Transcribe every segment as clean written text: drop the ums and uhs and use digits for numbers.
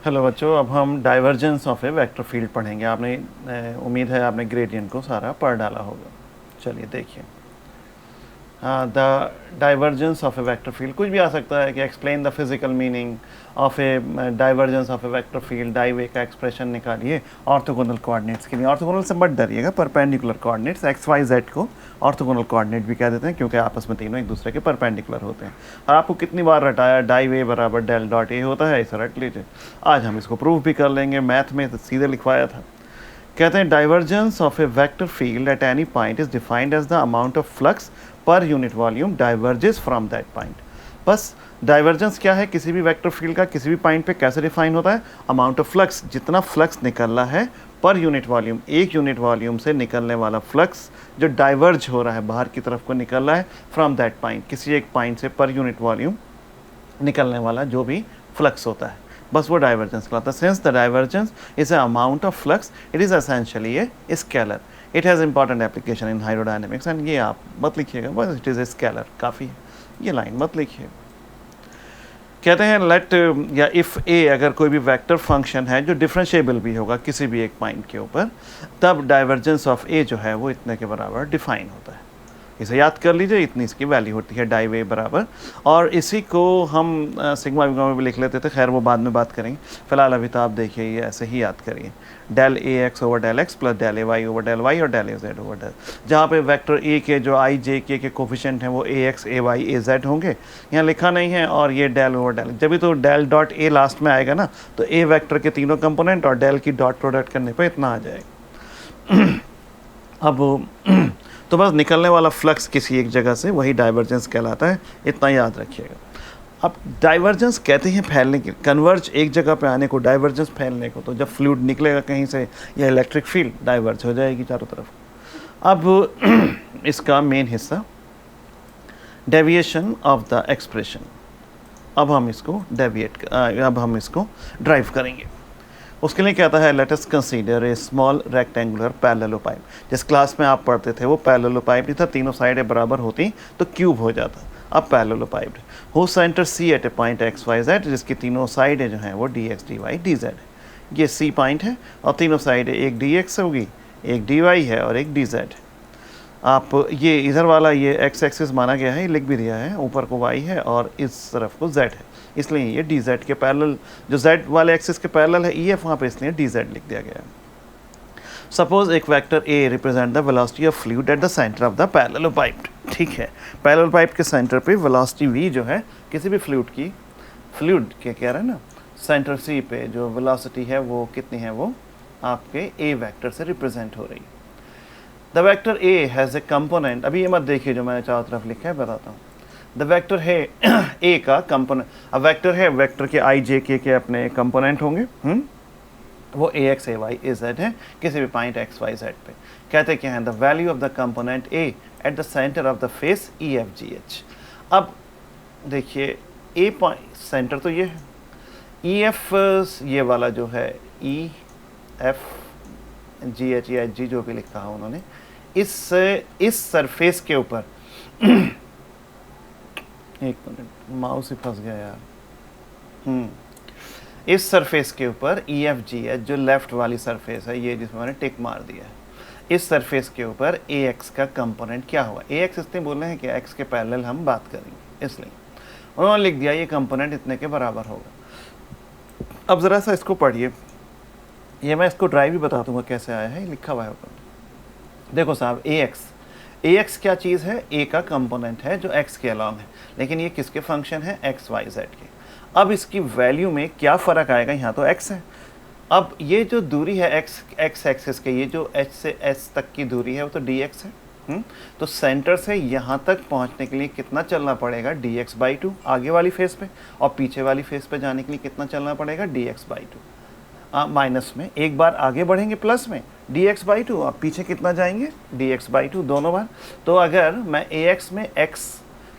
Hello बच्चों, अब हम divergence of a vector field पढ़ेंगे। आपने उम्मीद है आपने ग्रेडियंट को सारा पढ़ डाला होगा। चलिए देखिए, the divergence of a vector field कुछ भी आ सकता है कि explain the physical meaning of a divergence of a vector field. डाइवे का एक्सप्रेशन निकालिए ऑर्थोगोनल कोऑर्डिनेट्स के लिए। ऑर्थोगोनल से मत डरिएगा, perpendicular coordinates x y z को ऑर्थोगोनल कोऑर्डिनेट भी कह देते हैं क्योंकि आपस में तीनों एक दूसरे के परपेंडिकुलर होते हैं। और आपको कितनी बार रटाया, डाई वे बराबर डेल डॉट ए होता है, इसे रट लीजिए। आज हम इसको प्रूव भी कर लेंगे, मैथ में तो सीधे लिखवाया था। कहते हैं divergence of a vector field at any point is defined as the amount of flux per unit volume diverges from that point. बस डाइवर्जेंस क्या है, किसी भी वेक्टर फील्ड का किसी भी पॉइंट पे कैसे डिफाइन होता है? अमाउंट ऑफ फ्लक्स, जितना फ्लक्स निकल रहा है पर यूनिट वॉल्यूम, एक यूनिट वॉल्यूम से निकलने वाला फ्लक्स जो डाइवर्ज हो रहा है, बाहर की तरफ को निकल रहा है फ्रॉम दैट पॉइंट, किसी एक पॉइंट से पर यूनिट वॉल्यूम निकलने वाला जो भी फ्लक्स होता है, बस वो डाइवर्जेंस कहलाता है। Since the divergence is a amount of flux, it is essentially a scalar. It has important application in hydrodynamics. And ये आप मत लिखिएगा, बस इट इज़ ए स्केलर, काफ़ी है, ये लाइन मत लिखिए। कहते हैं लेट या इफ़ ए अगर कोई भी वेक्टर फंक्शन है जो डिफरेंशिएबल भी होगा किसी भी एक पॉइंट के ऊपर, तब डाइवर्जेंस ऑफ ए जो है वो इतने के बराबर डिफाइन होता है। इसे याद कर लीजिए, इतनी इसकी वैल्यू होती है डाई वे बराबर। और इसी को हम सिग्मा विग्मा में भी लिख लेते थे, खैर वो बाद में बात करेंगे। फिलहाल अभी तो आप देखिए ये ऐसे ही याद करिए, del A x over del x plus del A y over del y और del A z over del, जहाँ पे वेक्टर ए के जो आई जे के कोफिशिएंट हैं वो ए एक्स ए वाई ए जेड होंगे, यहाँ लिखा नहीं है। और ये डेल ओवर डेल, जब भी तो डेल डॉट ए लास्ट में आएगा ना, तो ए वेक्टर के तीनों कंपोनेंट और डेल की डॉट प्रोडक्ट करने पर इतना आ जाएगा। अब तो बस निकलने वाला फ्लक्स किसी एक जगह से, वही डाइवर्जेंस कहलाता है, इतना याद रखिएगा। अब डाइवर्जेंस कहते हैं फैलने की, कन्वर्ज एक जगह पे आने को, डाइवर्जेंस फैलने को। तो जब फ्लूइड निकलेगा कहीं से या इलेक्ट्रिक फील्ड डाइवर्ज हो जाएगी चारों तरफ। अब इसका मेन हिस्सा डेविएशन ऑफ द एक्सप्रेशन, अब हम इसको ड्राइव करेंगे। उसके लिए कहता है let us consider a small rectangular parallelepiped. जिस क्लास में आप पढ़ते थे वो पैरेललोपाइप नहीं था, तीनों साइडें बराबर होती तो क्यूब हो जाता। अब पैरेललोपाइप हो centre C at a point x y z, जिसकी तीनों साइडें जो हैं वो d x d y d z है। ये सी पॉइंट है और तीनों साइडें, एक डी एक्स होगी, एक डी वाई है और एक डी जेड। आप ये इधर वाला ये एक्स एक्सिस माना गया है, लिख भी दिया है, ऊपर को वाई है और इस तरफ को जेड है, इसलिए ये डी जेड के पैरेलल, जो जेड वाले एक्सिस के पैरेलल है ई एफ, वहाँ पे इसलिए डी जेड लिख दिया गया है। सपोज एक vector A represent the velocity of fluid at the centre of the parallelepiped. ठीक है, पैरेललोपाइप के सेंटर पे वेलोसिटी वी जो है किसी भी फ्लूइड की, फ्लूइड के कह रहे हैं ना, सेंटर सी पे जो वेलोसिटी है वो कितनी है, वो आपके ए वेक्टर से रिप्रेजेंट हो रही है। The vector A has a component, अभी ये मत देखिए जो मैंने चारों तरफ लिखा है, बताता हूँ। द वेक्टर है ए का कंपोनेंट, अब वेक्टर है, वेक्टर के आई जे के अपने कंपोनेंट होंगे, वो ए एक्स ए वाई ए जेड है किसी भी पॉइंट एक्स वाई जेड पे। कहते क्या है, the value of the component A eight the centre of the face E F G H. अब देखिए ए पॉइंट सेंटर तो ये है, ई एफ ये वाला जो है ई एफ जी एच या जी जो भी लिखा है उन्होंने, इस सरफेस के ऊपर एक मिनट माउस ही फंस गया यार। इस सरफेस के ऊपर ई एफ जी एच जो लेफ्ट वाली सरफेस है, ये जिसमें मैंने टिक मार दिया है, इस सरफेस के ऊपर ए एक्स का कंपोनेंट क्या होगा। ए एक्स इसलिए बोल रहे हैं कि एक्स के पैरेलल हम बात करेंगे, इसलिए उन्होंने लिख दिया ये कंपोनेंट इतने के बराबर होगा। अब ज़रा सा इसको पढ़िए, ये मैं इसको ड्राइव भी बता दूंगा कैसे आया है, लिखा हुआ है ऊपर। देखो साहब, ए एक्स क्या चीज़ है, ए का कंपोनेंट है जो एक्स के अलॉन्ग है, लेकिन ये किसके फंक्शन है, एक्स वाई जेड के। अब इसकी वैल्यू में क्या फ़र्क आएगा, यहाँ तो एक्स है। अब ये जो दूरी है एक्स एक्सिस के, ये जो एच से एस तक की दूरी है वो तो डी एक्स है। तो सेंटर से यहाँ तक पहुँचने के लिए कितना चलना पड़ेगा, डी एक्स बाई टू आगे वाली फेस पे, और पीछे वाली फेस पे जाने के लिए कितना चलना पड़ेगा, D x by two. Minus में एक बार आगे बढ़ेंगे प्लस में डी एक्स बाई टू, अब पीछे कितना जाएंगे, डी एक्स बाई टू दोनों बार। तो अगर मैं ए एक्स में एक्स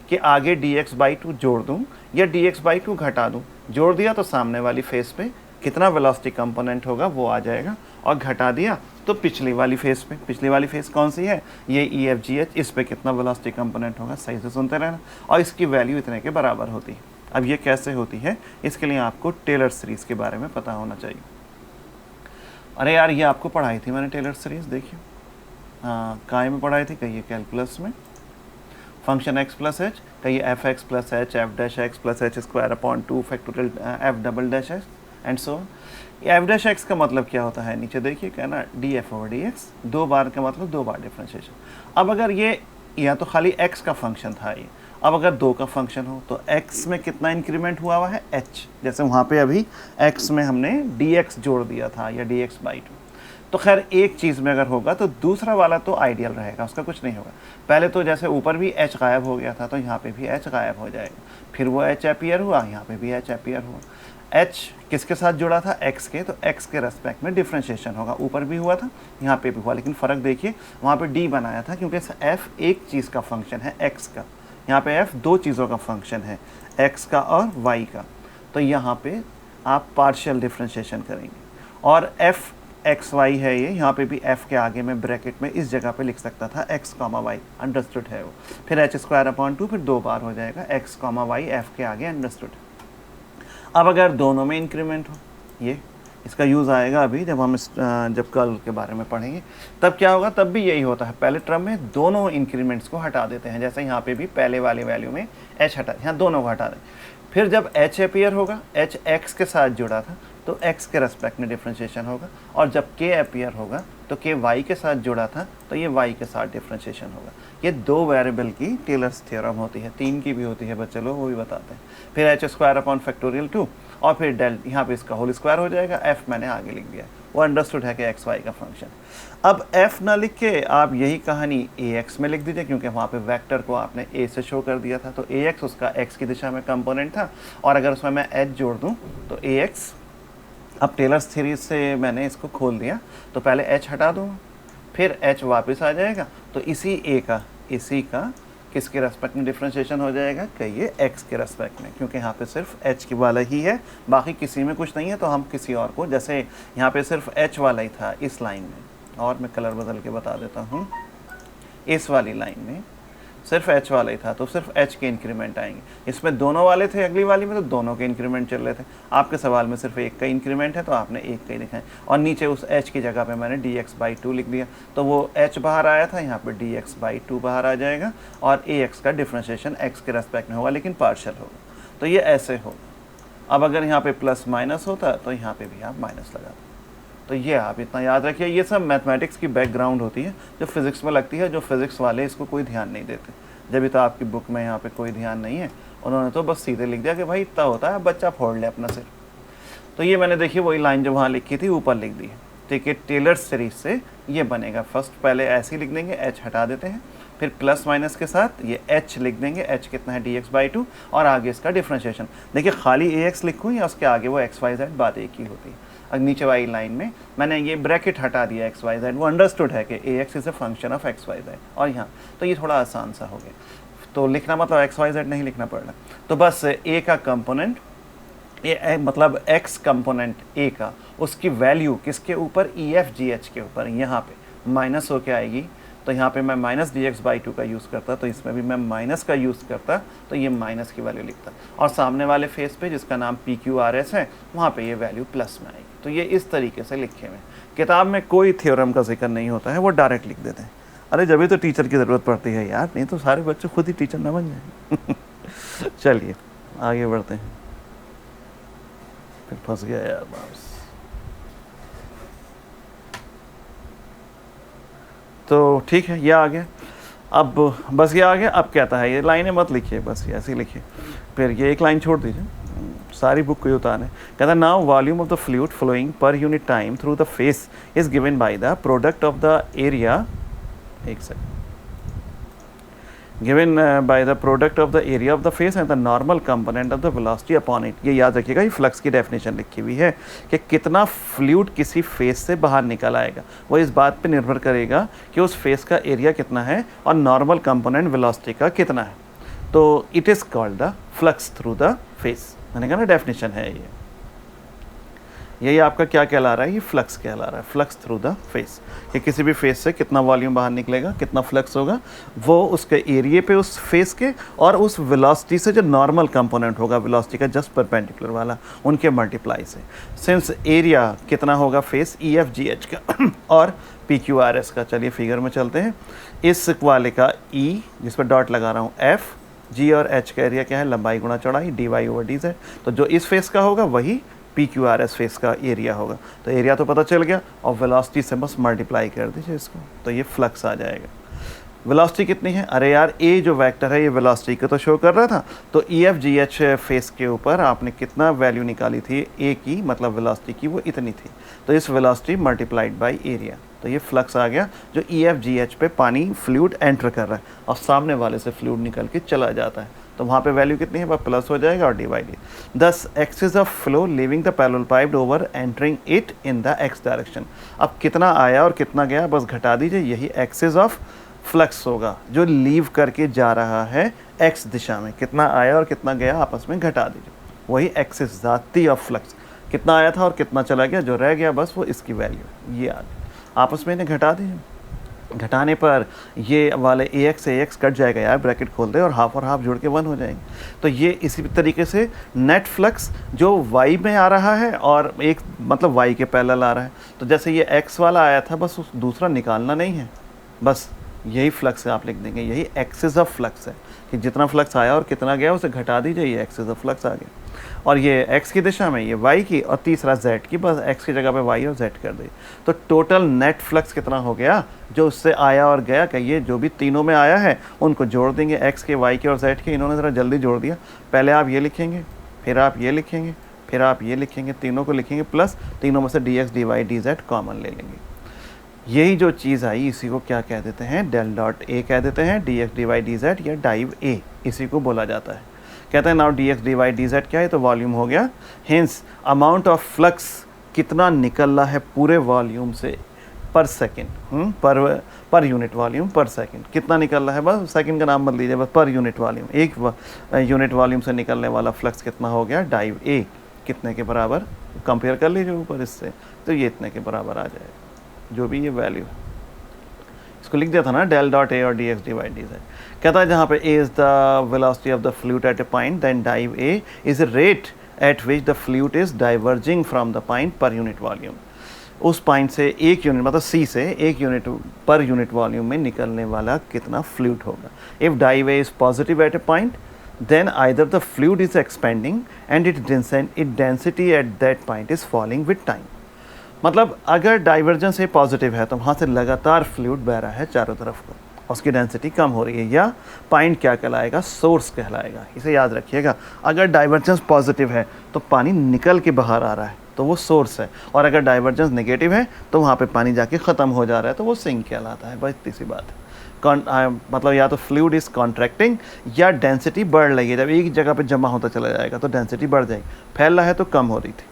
के आगे डी एक्स बाई टू जोड़ दूँ या डी एक्स बाई टू घटा दूँ, जोड़ दिया तो सामने वाली फेस पे कितना वेलोसिटी कंपोनेंट होगा वो आ जाएगा, और घटा दिया तो पिछली वाली फेस पे, पिछली वाली फेस कौन सी है, ये ई एफ जी एच, इस पे कितना वेलोसिटी कंपोनेंट होगा, सही से सुनते रहना, और इसकी वैल्यू इतने के बराबर होती है। अब ये कैसे होती है, इसके लिए आपको टेलर सीरीज़ के बारे में पता होना चाहिए। अरे यार ये आपको पढ़ाई थी मैंने टेलर सीरीज़, देखिए हाँ काय में पढ़ाई थी, कहिए कैलकुलस में। फंक्शन एक्स प्लस एच, कहिए F x plus H F dash x plus H square upon 2 factorial F double dash x and so. F dash x का मतलब क्या होता है, नीचे देखिए क्या ना, D F over D x, 2 बार का मतलब 2 बार डिफ्रेंशिएशन। अब अगर ये या तो खाली x का फंक्शन था ये, अब अगर 2 का फंक्शन हो तो x में कितना इंक्रीमेंट हुआ है h, जैसे वहाँ पे अभी x में हमने dx जोड़ दिया था या dx/2। तो खैर एक चीज़ में अगर होगा तो दूसरा वाला तो आइडियल रहेगा, उसका कुछ नहीं होगा। पहले तो जैसे ऊपर भी h गायब हो गया था तो यहाँ पे भी h गायब हो जाएगा, फिर वो h अपीयर हुआ, यहाँ पे भी h अपीयर हुआ। h किसके साथ जुड़ा था, x के, तो x के रेस्पेक्ट में डिफ्रेंशिएशन होगा, ऊपर भी हुआ था यहाँ पे भी हुआ, लेकिन फ़र्क देखिए वहाँ पे d बनाया था क्योंकि f एक चीज़ का फंक्शन है x का, यहाँ पे f 2 चीज़ों का फंक्शन है, x का और y का। तो यहाँ पे आप पार्शियल डिफ्रेंशिएशन करेंगे और f एक्स वाई है ये, यहाँ पे भी f के आगे में ब्रैकेट में इस जगह पे लिख सकता था x, y, अंडरस्टूड है वो, फिर h स्क्वायर अपॉन 2, फिर 2 बार हो जाएगा x, y f के आगे, अंडरस्टूड। अब अगर दोनों में इंक्रीमेंट हो, ये इसका यूज़ आएगा अभी जब हम जब कर्ल के बारे में पढ़ेंगे, तब क्या होगा, तब भी यही होता है, पहले टर्म में दोनों इंक्रीमेंट्स को हटा देते हैं, जैसे यहाँ पे भी पहले वाले वैल्यू में h हटा, यहाँ दोनों को हटा दें। फिर जब h अपीयर होगा, h x के साथ जुड़ा था तो x के रेस्पेक्ट में डिफ्रेंशिएशन होगा, और जब k अपीयर होगा तो k y के साथ जुड़ा था तो ये y के साथ डिफ्रेंशिएशन होगा। ये 2 वेरिएबल की टेलर्स थ्योरम होती है, 3 की भी होती है बच्चे लोग, वो भी बताते हैं। फिर h स्क्वायर अपॉन फैक्टोरियल 2 और फिर डेल, यहाँ पे इसका होल स्क्वायर हो जाएगा, f मैंने आगे लिख दिया, वो अंडरस्टूड है कि x y का फंक्शन। अब f ना लिख के आप यही कहानी ax में लिख दीजिए, क्योंकि वहाँ पे वेक्टर को आपने a से शो कर दिया था, तो ax उसका x की दिशा में कंपोनेंट था, और अगर उसमें मैं h जोड़ दूँ तो ax, अब टेलर्स सीरीज से मैंने इसको खोल दिया तो पहले h हटा दूँगा, फिर h वापस आ जाएगा, तो इसी का किसके रेस्पेक्ट में डिफ्रेंशिएशन हो जाएगा, कहिए x के रेस्पेक्ट में, क्योंकि यहाँ पे सिर्फ h की वाला ही है, बाकी किसी में कुछ नहीं है, तो हम किसी और को, जैसे यहाँ पे सिर्फ h वाला ही था इस लाइन में, और मैं कलर बदल के बता देता हूँ, इस वाली लाइन में सिर्फ h वाला ही था तो सिर्फ h के इंक्रीमेंट आएंगे, इसमें दोनों वाले थे अगली वाली में तो दोनों के इंक्रीमेंट चल रहे थे। आपके सवाल में सिर्फ एक का इंक्रीमेंट है तो आपने एक का ही लिखा है, और नीचे उस h की जगह पे मैंने dx/2 लिख दिया, तो वो h बाहर आया था, यहाँ पे dx/2 बाहर आ जाएगा, और ax का डिफ्रेंशिएशन x के रेस्पेक्ट में होगा, लेकिन पार्शियल होगा, तो ये ऐसे होगा। अब अगर यहाँ पे प्लस माइनस होता तो यहाँ पे भी आप माइनस लगाते। तो ये आप इतना याद रखिए, ये सब मैथमेटिक्स की बैकग्राउंड होती है जो फिज़िक्स में लगती है, जो फिज़िक्स वाले इसको कोई ध्यान नहीं देते। जब भी तो आपकी बुक में यहाँ पे कोई ध्यान नहीं है, उन्होंने तो बस सीधे लिख दिया कि भाई इतना होता है, बच्चा फोड़ ले अपना सिर। तो ये मैंने देखिए वही लाइन जो वहाँ लिखी थी ऊपर लिख दी है, ठीक है। टेलर्स सीरीज से ये बनेगा, फर्स्ट पहले ऐसे ही लिख देंगे, h हटा देते हैं, फिर प्लस माइनस के साथ ये h लिख देंगे, h कितना है dx/2, और आगे इसका डिफ्रेंशिएशन। देखिए खाली ax लिखूँ या उसके आगे वो x y z, बात एक ही होती है। अब नीचे वाली लाइन में मैंने ये ब्रैकेट हटा दिया x y z, वो अंडरस्टूड है कि ax is a function of x y z, और यहाँ तो ये थोड़ा आसान सा हो गया, तो लिखना मतलब x y z नहीं लिखना पड़ रहा, तो बस a का कंपोनेंट मतलब x कंपोनेंट a का, उसकी वैल्यू किसके ऊपर, e f g h के ऊपर, यहाँ पे माइनस होके आएगी, तो यहाँ पे मैं माइनस dx/2 का यूज़ करता, तो इसमें भी मैं माइनस का यूज़ करता, तो ये माइनस की वैल्यू लिखता, और सामने वाले फेस पे जिसका नाम PQRS है वहाँ पे ये वैल्यू प्लस में आएगी। तो ये इस तरीके से लिखे हुए, किताब में कोई थ्योरम का जिक्र नहीं होता है, वो डायरेक्ट लिख देते हैं। अरे जब भी तो टीचर की ज़रूरत पड़ती है यार, नहीं तो सारे बच्चे खुद ही टीचर ना बन जाए। चलिए आगे बढ़ते हैं, फिर फंस गया यार वापस। तो ठीक है, ये आ गया, अब बस ये आ गया। अब कहता है ये लाइनें मत लिखिए, बस ये ऐसे ही लिखिए, फिर ये एक लाइन छोड़ दीजिए, सारी बुक को उतारे। कहता है now volume of the fluid flowing per unit time through the face is given by the product of the area, एक second, given by the product of the area of the face and the normal component of the velocity upon it। ये याद रखिएगा, ये flux की definition लिखी हुई है कि कितना फ्लूइड किसी फेस से बाहर निकल आएगा, वो इस बात पे निर्भर करेगा कि उस फेस का एरिया कितना है और नॉर्मल कंपोनेंट वेलोसिटी का कितना है। तो it is called the flux through the face, मैंने कहा ना डेफिनेशन है ये। यही आपका क्या कहला रहा है, ये फ्लक्स कहला रहा है, फ्लक्स थ्रू द फेस। कि किसी भी फेस से कितना वॉल्यूम बाहर निकलेगा, कितना फ्लक्स होगा, वो उसके एरिया पे उस फेस के और उस वेलोसिटी से जो नॉर्मल कंपोनेंट होगा वेलोसिटी का जस्ट परपेंडिकुलर वाला, उनके मल्टीप्लाई से। सिंस एरिया कितना होगा फेस EFGH का और PQRS का, चलिए फिगर में चलते हैं। इस वाले का E जिस पर डॉट लगा रहा हूँ F, G और H का एरिया क्या है, लंबाई गुणा चौड़ाई, dy/dz। तो जो इस फेस का होगा वही PQRS फेस का एरिया होगा। तो एरिया तो पता चल गया और वेलोसिटी से बस मल्टीप्लाई कर दीजिए इसको, तो ये फ्लक्स आ जाएगा। वेलोसिटी कितनी है, अरे यार ए जो वेक्टर है ये वेलोसिटी को तो शो कर रहा था, तो EFGH फेस के ऊपर आपने कितना वैल्यू निकाली थी ए की, मतलब वेलोसिटी की, वो इतनी थी। तो इस वेलोसिटी मल्टीप्लाइड बाय एरिया, तो ये फ्लक्स आ गया जो EFGH पे पानी फ्लूइड एंटर कर रहा है और सामने वाले से फ्लूइड निकल के चला जाता है। तो वहाँ पे वैल्यू कितनी है, वह प्लस हो जाएगा और डिवाइड। दस axis of flow living the parallel pipe over entering it in the x direction. अब कितना आया और कितना गया बस घटा दीजिए, यही एक्सिस ऑफ फ्लक्स होगा जो लीव करके जा रहा है एक्स दिशा में। कितना आया और कितना गया आपस में घटा दीजिए, वही एक्सिस जाती ऑफ फ्लक्स। कितना आया था और कितना चला गया, जो रह गया बस वो इसकी वैल्यू, ये आ गई। आपस में इन्हें घटा दीजिए, घटाने पर ये वाले AX कट जाएगा यार, ब्रैकेट खोल दे और हाफ जोड़ के 1 हो जाएंगे। तो ये इसी तरीके से नेट फ्लक्स जो Y में आ रहा है और एक मतलब Y के पैरेलल आ रहा है, तो जैसे ये X वाला आया था बस उस दूसरा निकालना नहीं है, बस यही फ्लक्स है, आप लिख देंगे यही एक्सिस ऑफ फ्लक्स है कि जितना फ्लक्स आया और कितना गया उसे घटा दीजिए, ये एक्सिस ऑफ फ्लक्स आ गया। और ये x की दिशा में, ये y की, और तीसरा z की, बस x की जगह पे y और z कर दी। तो टोटल नेट फ्लक्स कितना हो गया जो उससे आया और गया, कहिए जो भी तीनों में आया है उनको जोड़ देंगे, x के, y के और z के। इन्होंने ज़रा जल्दी जोड़ दिया, पहले आप ये लिखेंगे, फिर आप ये लिखेंगे, फिर आप ये लिखेंगे, तीनों को लिखेंगे, प्लस तीनों में से dx dy dz कॉमन ले लेंगे। यही जो चीज़ आई इसी को क्या कह देते हैं, डेल डॉट a कह देते हैं, dx dy dz या डाइव a इसी को बोला जाता है। कहते हैं नाउ dx dy dz क्या है, तो वॉल्यूम हो गया, हिंस अमाउंट ऑफ फ्लक्स कितना निकल रहा है पूरे वॉल्यूम से पर सेकेंड, पर यूनिट वॉल्यूम पर सेकेंड कितना निकल रहा है, बस सेकेंड का नाम मत लीजिए, बस पर यूनिट वॉल्यूम, एक यूनिट वॉल्यूम से निकलने वाला फ्लक्स कितना हो गया, डाइव a कितने के बराबर, कंपेयर कर लीजिए ऊपर इससे, तो ये इतने के बराबर आ जाएगा जो भी ये वैल्यू है। इसको लिख दिया था ना डेल डॉट a और dx dy dz। कहता है जहाँ पे a is the velocity of the fluid at a point, then div a is rate at which the fluid is diverging from the point per unit volume. उस point से एक unit मतलब c से एक यूनिट पर unit volume में निकलने वाला कितना फ्लूइड होगा। If div a is positive at a point, then either the fluid is expanding and its density at that point is falling with time। मतलब अगर डाइवर्जेंस ए पॉजिटिव है तो वहाँ से लगातार फ्लूइड बह रहा है चारों तरफ को, उसकी डेंसिटी कम हो रही है, या पॉइंट क्या कहलाएगा, सोर्स कहलाएगा। इसे याद रखिएगा, अगर डाइवर्जेंस पॉजिटिव है तो पानी निकल के बाहर आ रहा है तो वो सोर्स है, और अगर डाइवर्जेंस नेगेटिव है तो वहाँ पे पानी जाके ख़त्म हो जा रहा है तो वो सिंक कहलाता है। बस इतनी सी बात है। मतलब या तो फ्लूइड इज़ कॉन्ट्रैक्टिंग या डेंसिटी बढ़ रही है। जब एक जगह पे जमा होता चला जाएगा तो डेंसिटी बढ़ जाएगी, फैल रहा है तो कम हो रही थी,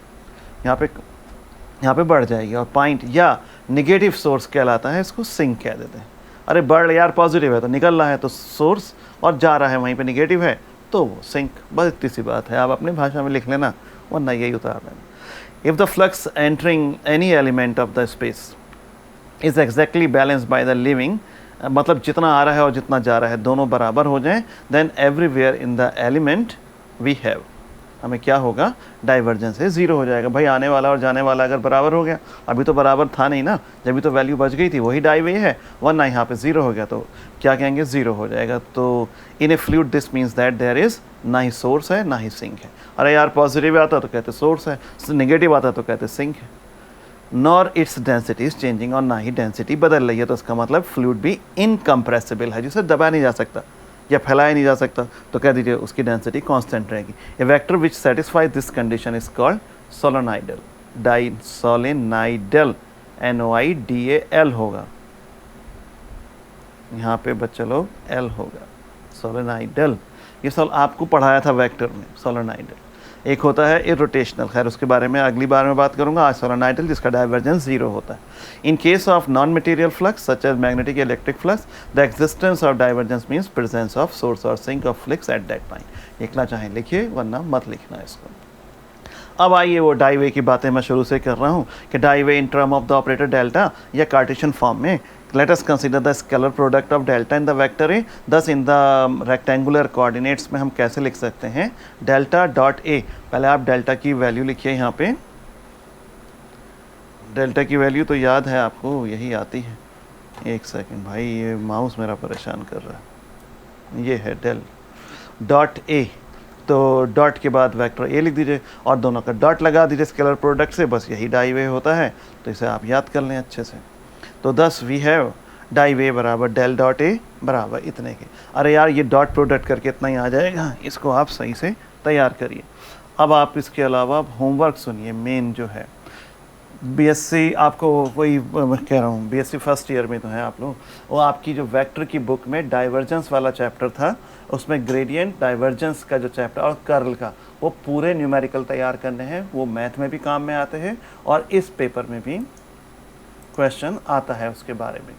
यहाँ पे बढ़ जाएगी। और पॉइंट या निगेटिव सोर्स कहलाता है, इसको सिंक कह देते हैं। अरे बढ़ यार पॉजिटिव है तो निकल रहा है तो सोर्स, और जा रहा है वहीं पे नेगेटिव है तो वो सिंक। बस इतनी सी बात है, आप अपनी भाषा में लिख लेना वरना यही उतार देना। If the flux entering any element of the space is exactly balanced by the living, मतलब जितना आ रहा है और जितना जा रहा है दोनों बराबर हो जाएं, then everywhere in the element we have, हमें क्या होगा, डाइवर्जेंस है ज़ीरो हो जाएगा। भाई आने वाला और जाने वाला अगर बराबर हो गया, अभी तो बराबर था नहीं ना, जब भी तो वैल्यू बच गई थी, वही डाइव ए है, वरना यहाँ पे ज़ीरो हो गया तो क्या कहेंगे, ज़ीरो हो जाएगा। तो in a fluid this means that there is, ना ही सोर्स है ना ही सिंक है। अरे यार पॉजिटिव आता तो कहते सोर्स है, नेगेटिव आता तो कहते सिंक है। Nor its density is changing, और ना ही डेंसिटी बदल रही है, तो इसका मतलब फ्लूइड भी इनकम्प्रेसिबल है, जिसे दबाया नहीं जा सकता या फैलाया नहीं जा सकता, तो कह दीजिए उसकी डेंसिटी कांस्टेंट रहेगी। A vector which satisfies this condition is called solenoidal. Solenoidal NOIDAL होगा, यहाँ पे बच्चे लोग L होगा, सोलेनॉइडल। ये सब आपको पढ़ाया था वेक्टर में, सोलेनॉइडल। एक होता है इरोटेशनल, खैर उसके बारे में अगली बार में बात करूंगा। आज सोलेनॉइडल जिसका डाइवर्जेंस ज़ीरो होता है। In case of non material flux such as magnetic electric flux, the existence of divergence means presence of source और sink of flux at that point. लिखना चाहें लिखिए, वरना मत लिखना इसको। अब आइए वो डाई की बातें मैं शुरू से कर रहा हूँ कि div in term of the operator delta या कार्टेशियन फॉर्म में let us consider the scalar product of delta in the vector a, thus in the rectangular coordinates में हम कैसे लिख सकते हैं डेल्टा डॉट ए। पहले आप डेल्टा की वैल्यू लिखिए यहाँ पे, डेल्टा की वैल्यू तो याद है आपको, यही आती है। एक सेकंड भाई, ये माउस मेरा परेशान कर रहा है। ये है डेल डॉट ए, तो डॉट के बाद वेक्टर ए लिख दीजिए और दोनों का डॉट लगा दीजिए स्केलर प्रोडक्ट से, बस यही डाई वे होता है। तो इसे आप याद कर लें अच्छे से। तो दस वी हैव डाई वे बराबर डेल डॉट ए बराबर इतने के। अरे यार ये डॉट प्रोडक्ट करके इतना ही आ जाएगा, इसको आप सही से तैयार करिए। अब आप इसके अलावा होमवर्क सुनिए, मेन जो है बीएससी, आपको वही कह रहा हूँ, बीएससी फर्स्ट ईयर में तो है आप लोग, वो आपकी जो वेक्टर की बुक में डाइवर्जेंस वाला चैप्टर था, उसमें ग्रेडियंट डाइवर्जेंस का जो चैप्टर और कर्ल का, वो पूरे न्यूमेरिकल तैयार करने हैं। वो मैथ में भी काम में आते हैं और इस पेपर में भी क्वेश्चन आता है उसके बारे में,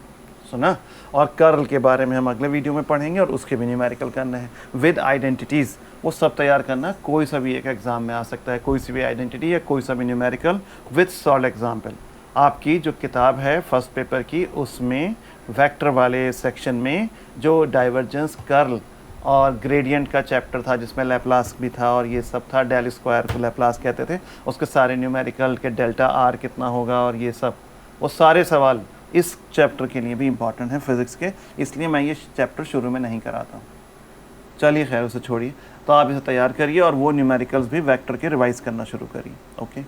सुना। और कर्ल के बारे में हम अगले वीडियो में पढ़ेंगे और उसके भी न्यूमेरिकल करने हैं विद आइडेंटिटीज़, वो सब तैयार करना। कोई सा भी एक एग्ज़ाम में आ सकता है, कोई सी भी आइडेंटिटी या कोई सा भी न्यूमेरिकल विद सॉल्व एग्जाम्पल। आपकी जो किताब है फर्स्ट पेपर की, उसमें वेक्टर वाले सेक्शन में जो डाइवर्जेंस, कर्ल और ग्रेडियंट का चैप्टर था जिसमें लैप्लास भी था और ये सब था, डेल स्क्वायर को लैप्लास कहते थे, उसके सारे न्यूमेरिकल के डेल्टा आर कितना होगा और ये सब, वो सारे सवाल इस चैप्टर के लिए भी इम्पॉर्टेंट है फिज़िक्स के, इसलिए मैं ये चैप्टर शुरू में नहीं कराता हूँ। चलिए खैर, उसे छोड़िए। तो आप इसे तैयार करिए और वो न्यूमेरिकल्स भी वेक्टर के रिवाइज़ करना शुरू करिए। ओके।